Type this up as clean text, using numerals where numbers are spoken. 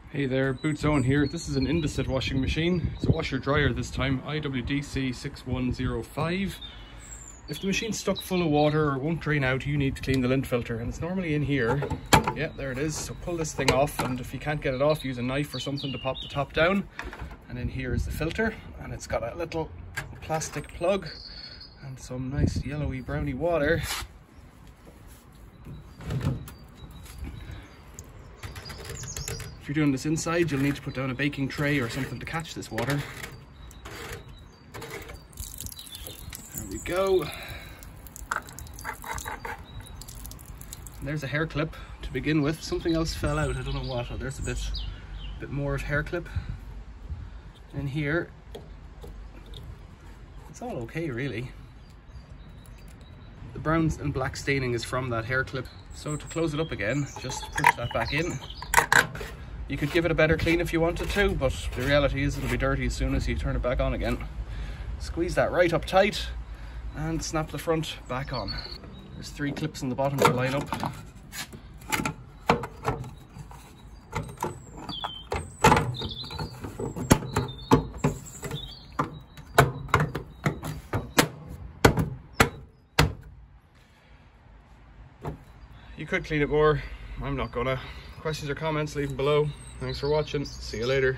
Hey there, Boots Owen here. This is an Indesit washing machine. It's a washer dryer this time, IWDC 6105. If the machine's stuck full of water or won't drain out, you need to clean the lint filter, and it's normally in here. Yeah, there it is. So pull this thing off, and if you can't get it off, use a knife or something to pop the top down. And in here is the filter, and it's got a little plastic plug and some nice yellowy browny water. If you're doing this inside, you'll need to put down a baking tray or something to catch this water. There we go. And there's a hair clip to begin with. Something else fell out, I don't know what. Oh, there's a bit more of hair clip in here. It's all okay, really. The brown and black staining is from that hair clip. So to close it up again, just push that back in. You could give it a better clean if you wanted to, but the reality is it'll be dirty as soon as you turn it back on again. Squeeze that right up tight and snap the front back on. There's 3 clips in the bottom to line up. You could clean it more. I'm not gonna. Questions or comments, leave them below. Thanks for watching. See you later.